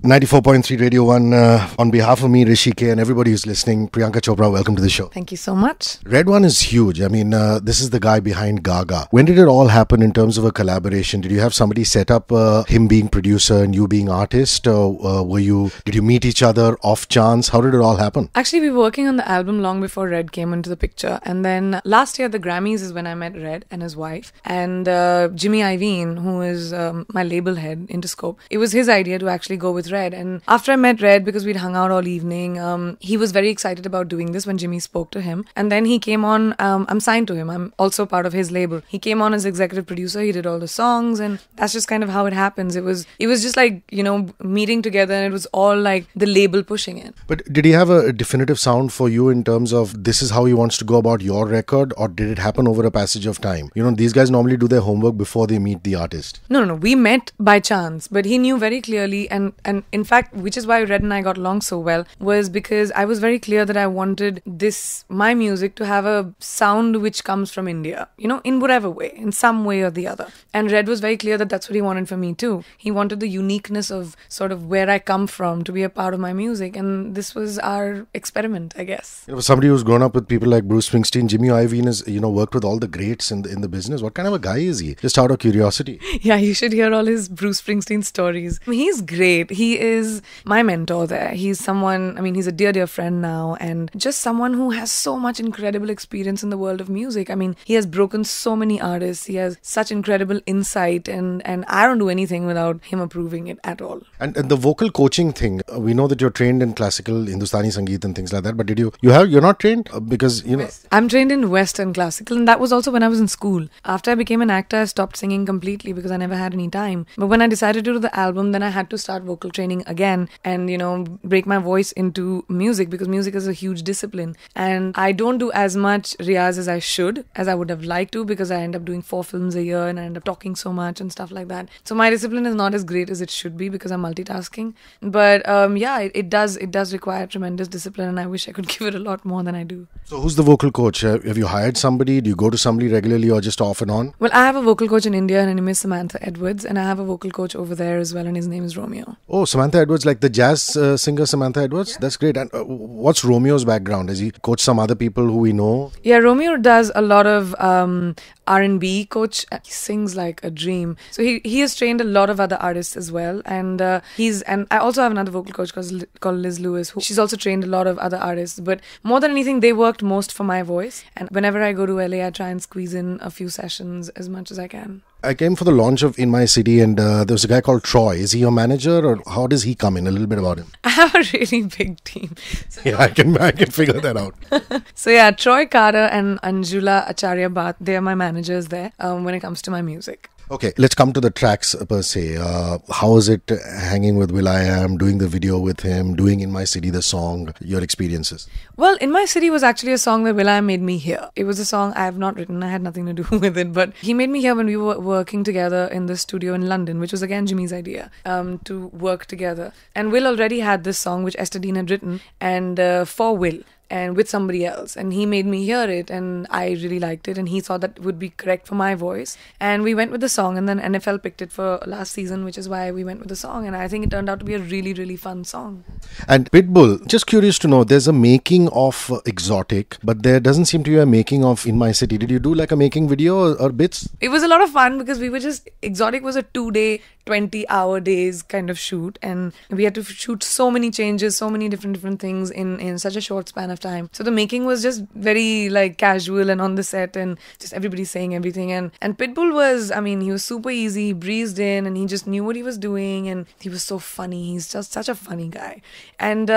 94.3 Radio 1, on behalf of me, Hrishi and everybody who's listening, Priyanka Chopra, welcome to the show. Thank you so much. Red One is huge. I mean, this is the guy behind Gaga. When did it all happen in terms of a collaboration? Did you have somebody set up him being producer and you being artist? Did you meet each other off chance? How did it all happen? Actually, we were working on the album long before Red came into the picture. And then last year at the Grammys is when I met Red and his wife. And Jimmy Iovine, who is my label head, Interscope, it was his idea to actually go with Red. And after I met Red, because we'd hung out all evening, he was very excited about doing this when Jimmy spoke to him. And then he came on, I'm signed to him. I'm also part of his label. He came on as executive producer. He did all the songs, and that's just kind of how it happens. It was just like, meeting together, and it was all like the label pushing it. But did he have a definitive sound for you in terms of this is how he wants to go about your record, or did it happen over a passage of time? These guys normally do their homework before they meet the artist. No. We met by chance, but he knew very clearly, and in fact, which is why Red and I got along so well, was because I was very clear that I wanted my music to have a sound which comes from India, in whatever way, in some way or the other. And Red was very clear that that's what he wanted for me too. He wanted the uniqueness of sort of where I come from to be a part of my music, and this was our experiment, I guess. Somebody who's grown up with people like Bruce Springsteen, Jimmy Iovine has, worked with all the greats in the business. What kind of a guy is he? Just out of curiosity. Yeah, you should hear all his Bruce Springsteen stories. He's great. He is my mentor there. He's someone, he's a dear friend now, and just someone who has so much incredible experience in the world of music. He has broken so many artists. He has such incredible insight, and I don't do anything without him approving it at all. And the vocal coaching thing, we know that you're trained in classical Hindustani Sangeet and things like that, but you're not trained? Because, I'm trained in Western classical, and that was also when I was in school. After I became an actor, I stopped singing completely because I never had any time. But when I decided to do the album, then I had to start vocal training again and, break my voice into music, because music is a huge discipline. And I don't do as much riyaz as I would have liked to, because I end up doing 4 films a year and I end up talking so much and stuff like that. So my discipline is not as great as it should be because I'm multitasking. But it does require tremendous discipline, and I wish I could give it a lot more than I do. So who's the vocal coach? Have you hired somebody? Do you go to somebody regularly or just off and on? Well, I have a vocal coach in India, and her name is Samantha Edwards, and I have a vocal coach over there as well, and his name is Romeo. Oh, Samantha Edwards, like the jazz singer Samantha Edwards? Yeah. That's great. And what's Romeo's background? Has he coached some other people who we know? Yeah, Romeo does a lot of R&B coach. He sings like a dream. So he has trained a lot of other artists as well, and I also have another vocal coach called Liz Lewis, she's also trained a lot of other artists. But more than anything, they worked most for my voice, and whenever I go to LA, I try and squeeze in a few sessions as much as I can. I came for the launch of In My City, and there was a guy called Troy. Is he your manager, or how does he come in? A little bit about him. I have a really big team. Yeah, I can figure that out. So yeah, Troy Carter and Anjula Acharya Bhatt, they are my managers there when it comes to my music. Okay, let's come to the tracks per se. How is it hanging with Will.i.am, doing the video with him, doing In My City, the song, your experiences? Well, In My City was actually a song that Will.i.am made me hear. It was a song I have not written. I had nothing to do with it, but he made me hear when we were working together in the studio in London, which was again Jimmy's idea, to work together. And Will already had this song, which Esther Dean had written, and for Will, and with somebody else, and he made me hear it, and I really liked it, and he thought that would be correct for my voice, and we went with the song, and then NFL picked it for last season, which is why we went with the song, and I think it turned out to be a really, really fun song. And Pitbull, just curious to know, there's a making of Exotic, but there doesn't seem to be a making of In My City. Did you do like a making video or bits? It was a lot of fun because Exotic was a 2-day, 20-hour days kind of shoot, and we had to shoot so many changes, so many different things in such a short span of time. So the making was just very like casual and on the set, and just everybody saying everything. And Pitbull was, he was super easy, he breezed in, and he just knew what he was doing, and he was so funny. He's just such a funny guy. And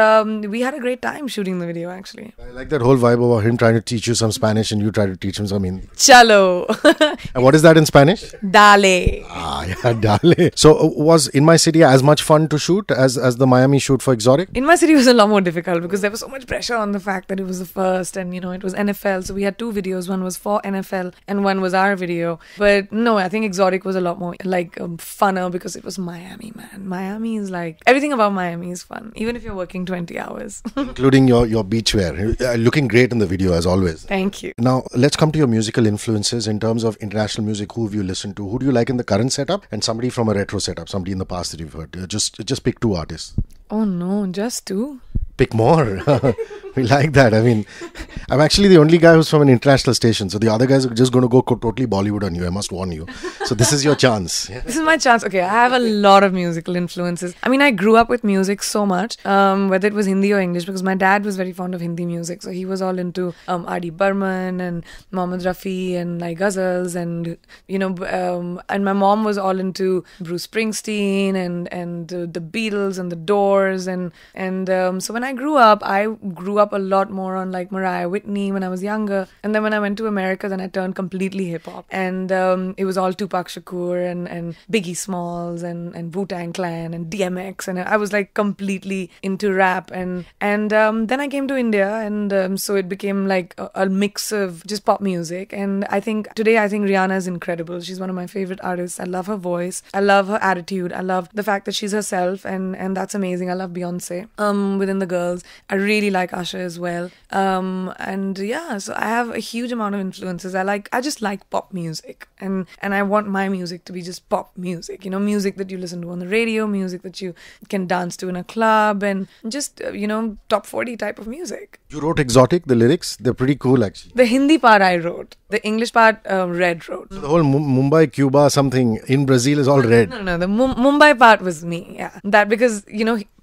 we had a great time shooting the video, actually. I like that whole vibe about him trying to teach you some Spanish and you try to teach him some. Chalo. And what is that in Spanish? Dale. Yeah, dale. So was In My City as much fun to shoot as the Miami shoot for Exotic? In My City was a lot more difficult because there was so much pressure on the fact that it was the first, and it was NFL, so we had 2 videos. One was for NFL and one was our video. But no, I think Exotic was a lot more funner because it was Miami, man. Miami is like, everything about Miami is fun, even if you're working 20 hours. Including your beachwear. Looking great in the video as always. Thank you. Now let's come to your musical influences in terms of international music. Who have you listened to? Who do you like in the current setup? And somebody from a retro setup, somebody in the past that you've heard. Just pick two artists. Oh no, just two? Pick more. We like that. I mean, I'm actually the only guy who's from an international station, so the other guys are just going to go totally Bollywood on you. I must warn you. So this is your chance. This is my chance. Okay, I have a lot of musical influences. I mean, I grew up with music so much, whether it was Hindi or English, because my dad was very fond of Hindi music. So he was all into R.D. Burman and Mohammed Rafi and like ghazals, and and my mom was all into Bruce Springsteen and the Beatles and the Doors, and so when I grew up a lot more on like Mariah Whitney when I was younger, and then when I went to America, then I turned completely hip hop, and it was all Tupac Shakur and Biggie Smalls and Wu-Tang Clan and DMX, and I was like completely into rap, and then I came to India, and so it became like a mix of just pop music. And I think Rihanna is incredible. She's one of my favorite artists. I love her voice, I love her attitude, I love the fact that she's herself, and that's amazing. I love Beyonce within the girls. I really like Usher as well. And yeah, so I have a huge amount of influences. I just like pop music, and I want my music to be just pop music, music that you listen to on the radio, music that you can dance to in a club, and just top 40 type of music. You wrote Exotic, the lyrics, they're pretty cool actually. The Hindi part I wrote, the English part Red wrote. So the whole Mumbai, Cuba, something in Brazil is all red. No, the Mumbai part was me, yeah. That because,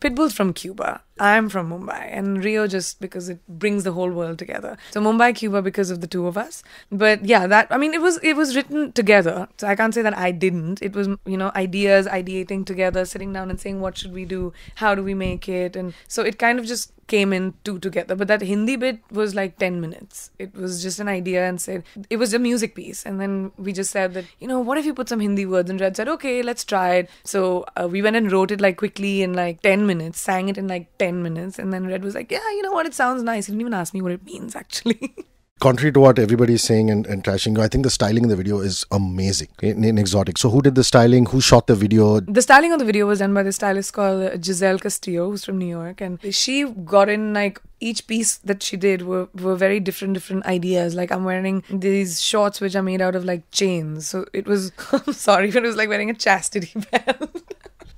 Pitbull's from Cuba, I'm from Mumbai, and Rio just because it brings the whole world together. So Mumbai, Cuba because of the two of us. But yeah, it was written together. So I can't say that I didn't. It was, ideas, ideating together, sitting down and saying, what should we do? How do we make it? And so it kind of just came in two together. But that Hindi bit was like 10 minutes. It was just an idea, and said, it was a music piece. And then we just said that, what if you put some Hindi words? And Red said, okay, let's try it. So we went and wrote it like quickly in like 10 minutes, sang it in like 10 minutes. And then Red was like, yeah, you know what? It sounds nice. He didn't even ask me what it means actually. Contrary to what everybody's saying and trashing you, I think the styling in the video is amazing in Exotic. So who did the styling? Who shot the video? The styling of the video was done by this stylist called Giselle Castillo, who's from New York. And she got in like each piece that she did were very different ideas. Like I'm wearing these shorts which are made out of like chains. So it was, I'm sorry, but it was like wearing a chastity belt.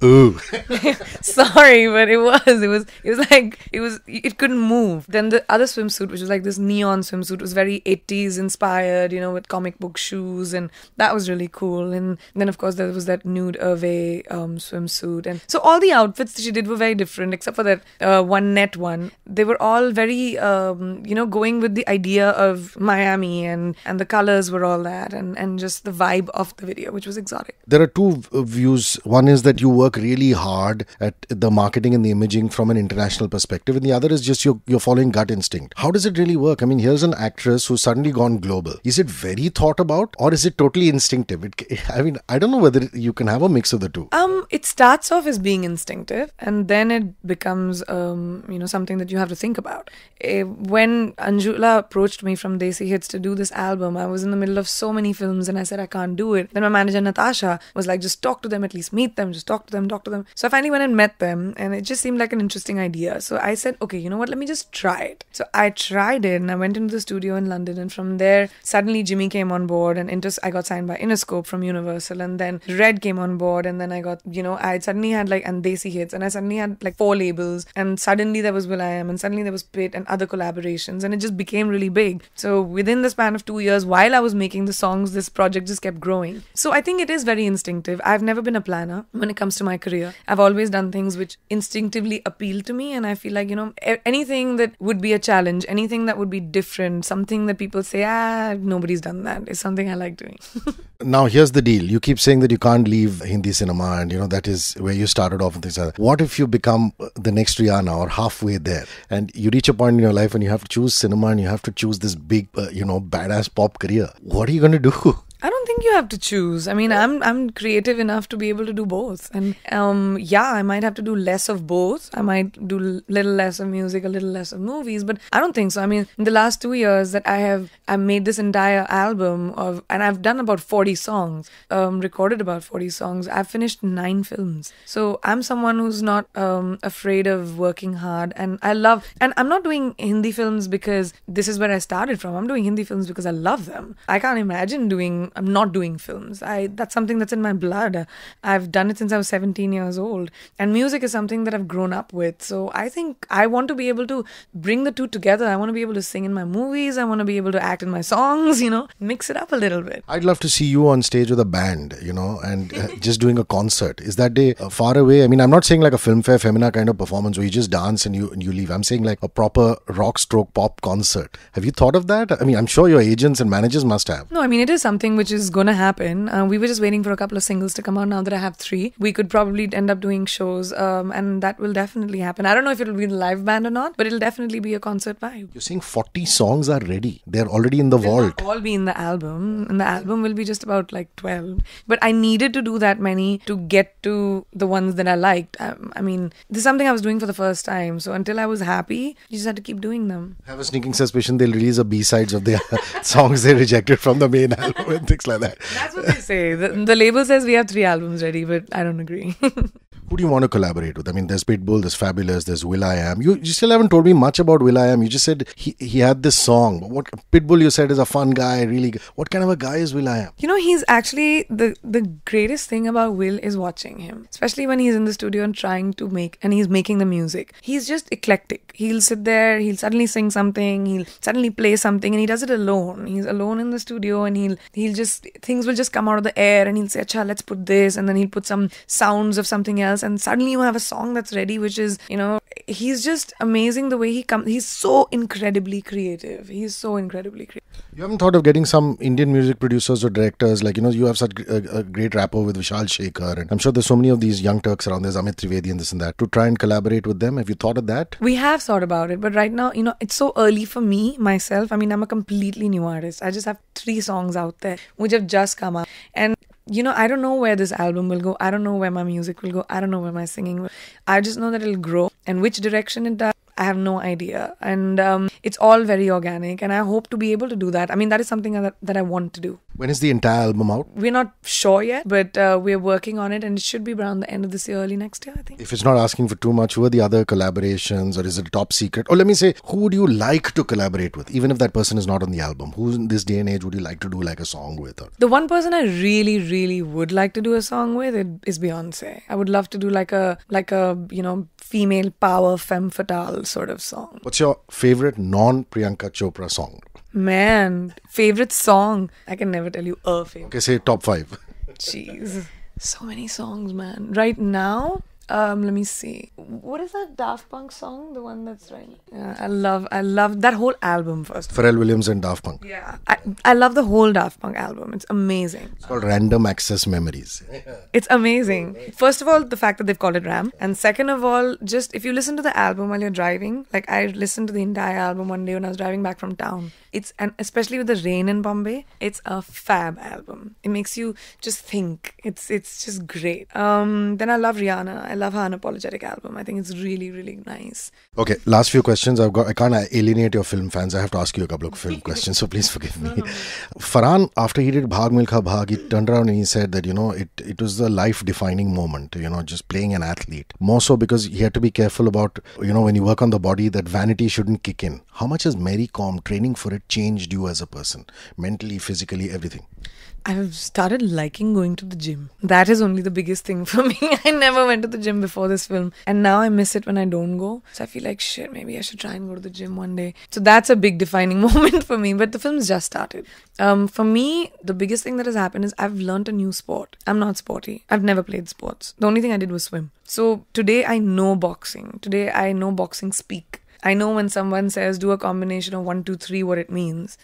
Ooh. Sorry, but it couldn't move. Then the other swimsuit, which was like this neon swimsuit, was very 80s inspired, with comic book shoes, and that was really cool. And then of course there was that nude Hervé swimsuit, and so all the outfits that she did were very different, except for that one net one. They were all very going with the idea of Miami, and the colors were all that, and just the vibe of the video, which was exotic. There are two views. One is that you work really hard at the marketing and the imaging from an international perspective, and the other is just you're following gut instinct. How does it really work? I mean, here's an actress who's suddenly gone global. Is it very thought about, or is it totally instinctive? I don't know whether you can have a mix of the two. It starts off as being instinctive, and then it becomes something that you have to think about. When Anjula approached me from Desi Hits to do this album, I was in the middle of so many films, and I said I can't do it. Then my manager Natasha was like, just talk to them, at least meet them, just talk to them. So I finally went and met them, and it just seemed like an interesting idea. So I said, okay, you know what, let me just try it. So I tried it, and I went into the studio in London, and from there suddenly Jimmy came on board, and I got signed by Interscope from Universal, and then Red came on board, and then I got, I suddenly had like, and Desi Hits, and I suddenly had like 4 labels, and suddenly there was Will.i.am, and suddenly there was Pit and other collaborations, and it just became really big. So within the span of 2 years, while I was making the songs, this project just kept growing. So I think it is very instinctive. I've never been a planner when it comes to my career. I've always done things which instinctively appeal to me, and I feel like, anything that would be a challenge, anything that would be different, something that people say, nobody's done that, is something I like doing. Now, here's the deal. You keep saying that you can't leave Hindi cinema, and that is where you started off and things like that. What if you become the next Rihanna or halfway there, and you reach a point in your life and you have to choose cinema and you have to choose this big, badass pop career? What are you going to do? I don't think you have to choose. I mean, I'm creative enough to be able to do both. And I might have to do less of both. I might do little less of music, a little less of movies, but I don't think so. I mean, in the last 2 years that I made this entire album and I've done about 40 songs, recorded about 40 songs. I've finished 9 films. So I'm someone who's not afraid of working hard, and I'm not doing Hindi films because this is where I started from. I'm doing Hindi films because I love them. I can't imagine doing I'm not doing films. That's something that's in my blood. I've done it since I was 17 years old. And music is something that I've grown up with. So I think I want to be able to bring the two together. I want to be able to sing in my movies. I want to be able to act in my songs, mix it up a little bit. I'd love to see you on stage with a band, and just doing a concert. Is that day far away? I mean, I'm not saying like a Filmfare Femina kind of performance where you just dance and you leave. I'm saying like a proper rock stroke pop concert. Have you thought of that? I mean, I'm sure your agents and managers must have. No, I mean, it is something which is going to happen. We were just waiting for a couple of singles to come out. Now that I have 3, we could probably end up doing shows, and that will definitely happen. I don't know if it'll be the live band or not, but it'll definitely be a concert vibe. You're saying 40 songs are ready. They're already in the vault. They'll all be in the album, and the album will be just about like 12. But I needed to do that many to get to the ones that I liked. I mean, this is something I was doing for the first time. So until I was happy, you just had to keep doing them. I have a sneaking suspicion they'll release a B-sides of the songs they rejected from the main album and things like that. That's what they say. The label says we have 3 albums ready, but I don't agree. Who do you want to collaborate with? I mean, there's Pitbull, there's Fabulous, there's Will.i.am. You still haven't told me much about Will.i.am. You just said he had this song. What Pitbull, you said, is a fun guy, really. What kind of a guy is Will.i.am? He's actually the greatest thing about Will is watching him, especially when he's in the studio and he's making the music. He's just eclectic. He'll sit there, he'll suddenly sing something, he'll suddenly play something, and he does it alone. He's alone in the studio, and things will just come out of the air, and he'll say, "Acha, let's put this," and then he'll put some sounds of something else. And suddenly you have a song that's ready, which is, he's just amazing the way he comes. He's so incredibly creative. You haven't thought of getting some Indian music producers or directors, like, you have such a great rapport with Vishal Shekhar, and I'm sure there's so many of these young Turks around. There's Amit Trivedi and this and that, to try and collaborate with them. Have you thought of that? We have thought about it, but right now, it's so early for me, myself. I mean, I'm a completely new artist. I just have 3 songs out there, which have just come out. And I don't know where this album will go. I don't know where my music will go. I don't know where my singing will. I just know that it'll grow. And which direction it does, I have no idea. And it's all very organic. And I hope to be able to do that. I mean, that is something that I want to do. When is the entire album out? We're not sure yet, but we're working on it. And it should be around the end of this year, early next year, I think. If it's not asking for too much, who are the other collaborations? Or is it top secret? Or let me say, who would you like to collaborate with? Even if that person is not on the album. Who in this day and age would you like to do like a song with? Or? The one person I really, really would like to do a song with is Beyonce. I would love to do like a female power femme fatale sort of song. What's your favorite non-Priyanka Chopra song? Man, favorite song? I can never tell you a favorite. Okay, say top 5. Jeez, so many songs, man. Right now, let me see. What is that Daft Punk song? The one that's right now. Yeah, I love that whole album first. Pharrell Williams and Daft Punk. Yeah, I love the whole Daft Punk album. It's amazing. It's called Random Access Memories. It's amazing. First of all, the fact that they've called it RAM. And second of all, just if you listen to the album while you're driving, like I listened to the entire album one day when I was driving back from town. And especially with the rain in Bombay, it's a fab album. It makes you just think. It's just great. Then I love Rihanna. I love her Unapologetic album. I think it's really, really nice. Okay, last few questions. I can't alienate your film fans. I have to ask you a couple of film questions, so please forgive me. Farhan, after he did Bhag Milkha Bhag, he turned around and he said that, it was the life-defining moment, just playing an athlete. More so because he had to be careful about, when you work on the body, that vanity shouldn't kick in. How much has Mary Kom training for it changed you as a person? Mentally, physically, everything? I've started liking going to the gym. That is only the biggest thing for me. I never went to the gym before this film. And now I miss it when I don't go. So I feel like, shit, maybe I should try and go to the gym one day. So that's a big defining moment for me. But the film's just started. For me, the biggest thing that has happened is I've learned a new sport. I'm not sporty. I've never played sports. The only thing I did was swim. So today I know boxing. Today I know boxing speak. I know when someone says do a combination of 1, 2, 3, what it means,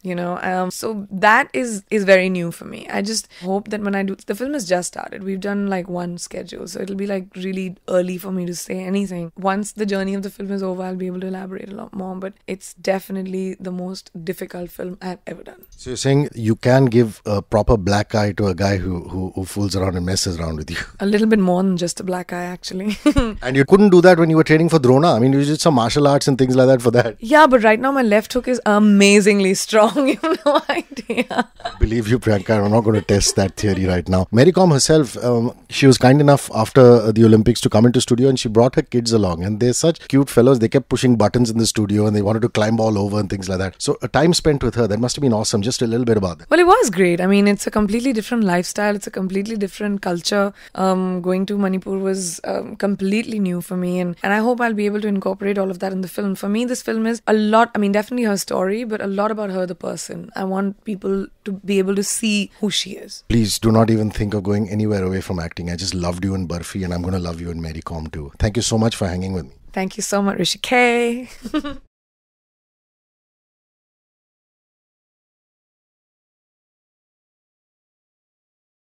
So that is very new for me. I just hope that when I do, the film has just started. We've done like one schedule, so it'll be like really early for me to say anything. Once the journey of the film is over, I'll be able to elaborate a lot more. But it's definitely the most difficult film I've ever done. So you're saying you can give a proper black eye to a guy who fools around and messes around with you? A little bit more than just a black eye, actually. And you couldn't do that when you were training for Drona. I mean, you did some martial arts and things things like that for that? Yeah, but right now my left hook is amazingly strong. You have no idea. Believe you, Priyanka, I'm not going to test that theory right now. Mary Kom herself, she was kind enough after the Olympics to come into studio, and she brought her kids along. And they're such cute fellows. They kept pushing buttons in the studio and they wanted to climb all over and things like that. So a time spent with her, that must have been awesome. Just a little bit about that. Well, it was great. I mean, it's a completely different lifestyle. It's a completely different culture. Going to Manipur was completely new for me. And I hope I'll be able to incorporate all of that in the film. For me, this film is a lot, I mean, definitely her story, but a lot about her, the person. I want people to be able to see who she is. Please do not even think of going anywhere away from acting. I just loved you in Barfi, and I'm going to love you in Mary Kom too. Thank you so much for hanging with me. Thank you so much, Hrishi K.